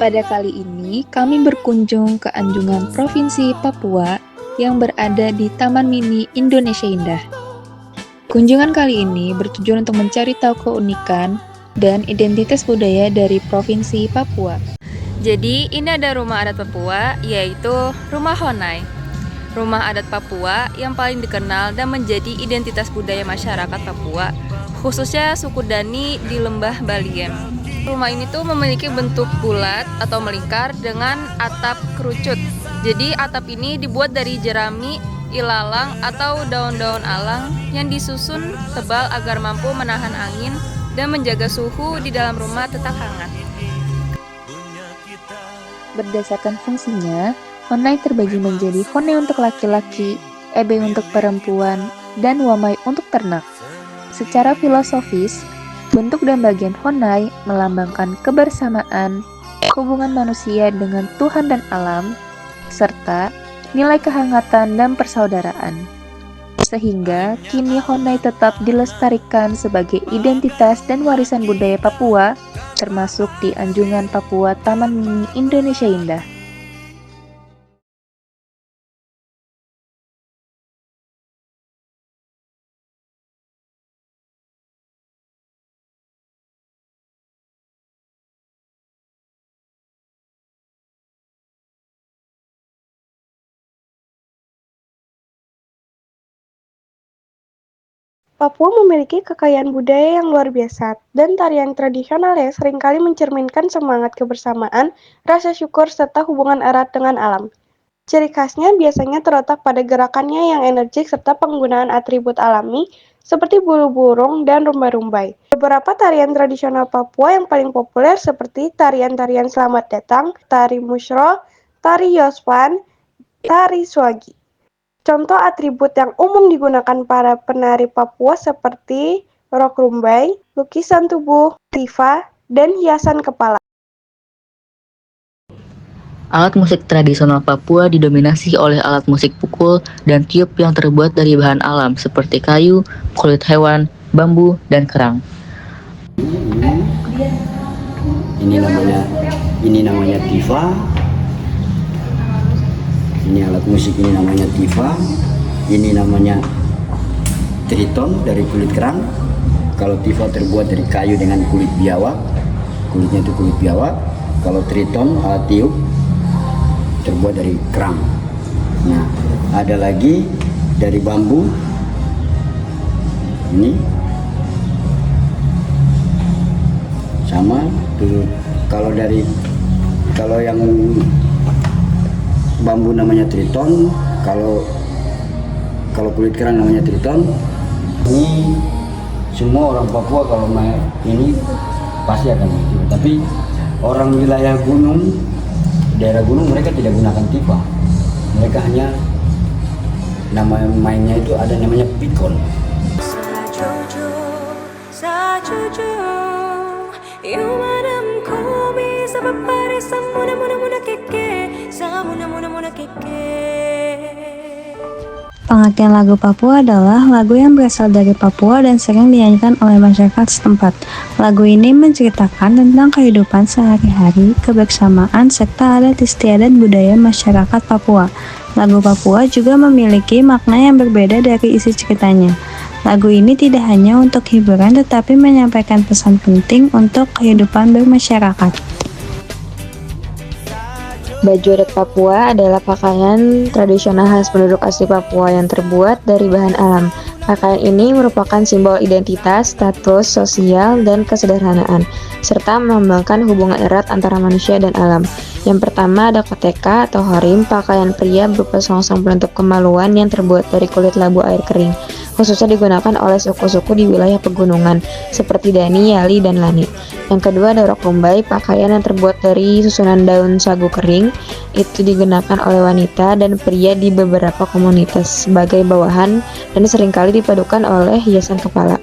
Pada kali ini, kami berkunjung ke Anjungan Provinsi Papua yang berada di Taman Mini Indonesia Indah. Kunjungan kali ini bertujuan untuk mencari tahu keunikan dan identitas budaya dari Provinsi Papua. Jadi, ini ada rumah adat Papua, yaitu Rumah Honai. Rumah adat Papua yang paling dikenal dan menjadi identitas budaya masyarakat Papua, khususnya suku Dani di Lembah Baliem. Rumah ini tuh memiliki bentuk bulat atau melingkar dengan atap kerucut. Jadi atap ini dibuat dari jerami, ilalang atau daun-daun alang yang disusun tebal agar mampu menahan angin dan menjaga suhu di dalam rumah tetap hangat. Berdasarkan fungsinya, honai terbagi menjadi honai untuk laki-laki, ebeng untuk perempuan, dan wamai untuk ternak. Secara filosofis, bentuk dan bagian honai melambangkan kebersamaan, hubungan manusia dengan Tuhan dan alam, serta nilai kehangatan dan persaudaraan. Sehingga kini honai tetap dilestarikan sebagai identitas dan warisan budaya Papua, termasuk di Anjungan Papua Taman Mini Indonesia Indah. Papua memiliki kekayaan budaya yang luar biasa, dan tarian tradisionalnya seringkali mencerminkan semangat kebersamaan, rasa syukur, serta hubungan erat dengan alam. Ciri khasnya biasanya terletak pada gerakannya yang energik serta penggunaan atribut alami seperti bulu burung dan rumbai-rumbai. Beberapa tarian tradisional Papua yang paling populer seperti tarian-tarian Selamat Datang, Tari Musyro, Tari Yospan, Tari Swagi. Contoh atribut yang umum digunakan para penari Papua seperti rok rumbai, lukisan tubuh, tifa, dan hiasan kepala. Alat musik tradisional Papua didominasi oleh alat musik pukul dan tiup yang terbuat dari bahan alam seperti kayu, kulit hewan, bambu, dan kerang. Ini namanya tifa. Ini alat musik ini namanya tifa. Ini namanya triton dari kulit kerang. Kalau tifa terbuat dari kayu dengan kulit biawak, kulitnya itu kulit biawak. Kalau triton alat tiup terbuat dari kerang. Nah, ada lagi dari bambu. Ini sama tuh. Kalau yang bambu namanya triton, kalau kulit kerang namanya triton. Ini semua orang Papua kalau main ini pasti akan begitu. Tapi orang wilayah gunung, daerah gunung, mereka tidak gunakan tifa. Mereka hanya nama mainnya itu ada namanya pikon. Pengertian lagu Papua adalah lagu yang berasal dari Papua dan sering dinyanyikan oleh masyarakat setempat. Lagu ini menceritakan tentang kehidupan sehari-hari, kebersamaan, serta adat istiadat budaya masyarakat Papua. Lagu Papua juga memiliki makna yang berbeda dari isi ceritanya. Lagu ini tidak hanya untuk hiburan tetapi menyampaikan pesan penting untuk kehidupan bermasyarakat. Baju adat Papua adalah pakaian tradisional khas penduduk asli Papua yang terbuat dari bahan alam. Pakaian ini merupakan simbol identitas, status sosial, dan kesederhanaan, serta melambangkan hubungan erat antara manusia dan alam. Yang pertama ada koteka atau harim, pakaian pria berupa selongsong penutup kemaluan yang terbuat dari kulit labu air kering. Khususnya digunakan oleh suku-suku di wilayah pegunungan, seperti Dani, Yali, dan Lani. Yang kedua ada rok rumbai, pakaian yang terbuat dari susunan daun sagu kering. Itu digunakan oleh wanita dan pria di beberapa komunitas sebagai bawahan dan seringkali dipadukan oleh hiasan kepala.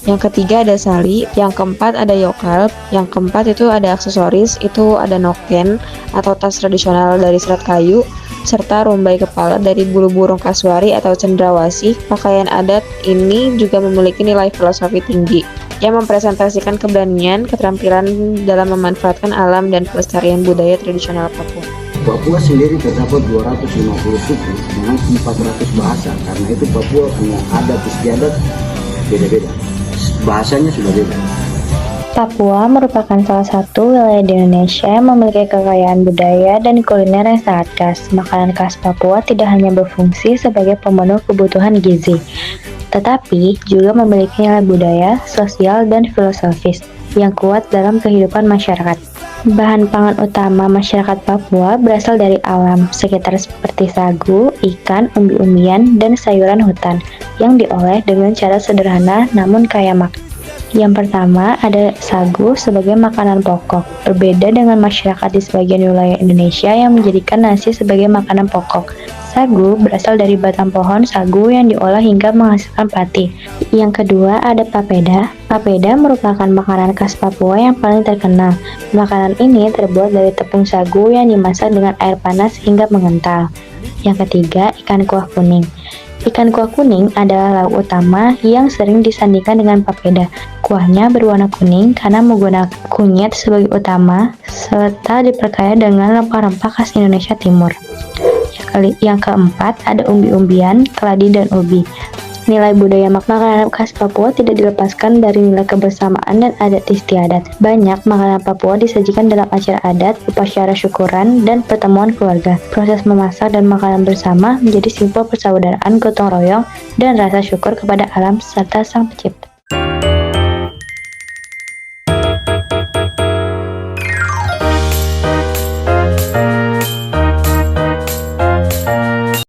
Yang ketiga ada sali, yang keempat ada yokal, yang keempat itu ada aksesoris, itu ada noken atau tas tradisional dari serat kayu, serta rumbai kepala dari bulu burung kasuari atau cendrawasih. Pakaian adat ini juga memiliki nilai filosofi tinggi. yang mempresentasikan keberanian, keterampilan dalam memanfaatkan alam dan pelestarian budaya tradisional Papua. Papua sendiri terdapat 250 suku dengan 400 bahasa. Karena itu Papua punya adat istiadat beda-beda. Bahasanya sudah beda. Papua merupakan salah satu wilayah di Indonesia yang memiliki kekayaan budaya dan kuliner yang sangat khas. Makanan khas Papua tidak hanya berfungsi sebagai pemenuh kebutuhan gizi, tetapi juga memiliki nilai budaya, sosial, dan filosofis yang kuat dalam kehidupan masyarakat. Bahan pangan utama masyarakat Papua berasal dari alam, sekitar seperti sagu, ikan, umbi-umbian, dan sayuran hutan yang diolah dengan cara sederhana namun kaya makna. Yang pertama ada sagu sebagai makanan pokok. Berbeda dengan masyarakat di sebagian wilayah Indonesia yang menjadikan nasi sebagai makanan pokok. Sagu berasal dari batang pohon sagu yang diolah hingga menghasilkan pati. Yang kedua ada papeda. Papeda merupakan makanan khas Papua yang paling terkenal. Makanan ini terbuat dari tepung sagu yang dimasak dengan air panas hingga mengental. Yang ketiga ikan kuah kuning. Ikan kuah kuning adalah lauk utama yang sering disandingkan dengan papeda. Kuahnya berwarna kuning karena menggunakan kunyit sebagai utama serta diperkaya dengan rempah-rempah khas Indonesia Timur. Yang keempat ada umbi-umbian, keladi, dan ubi. Nilai budaya makanan khas Papua tidak dilepaskan dari nilai kebersamaan dan adat istiadat. Banyak makanan Papua disajikan dalam acara adat, upacara syukuran, dan pertemuan keluarga. Proses memasak dan makanan bersama menjadi simbol persaudaraan, gotong royong, dan rasa syukur kepada alam serta Sang Pencipta.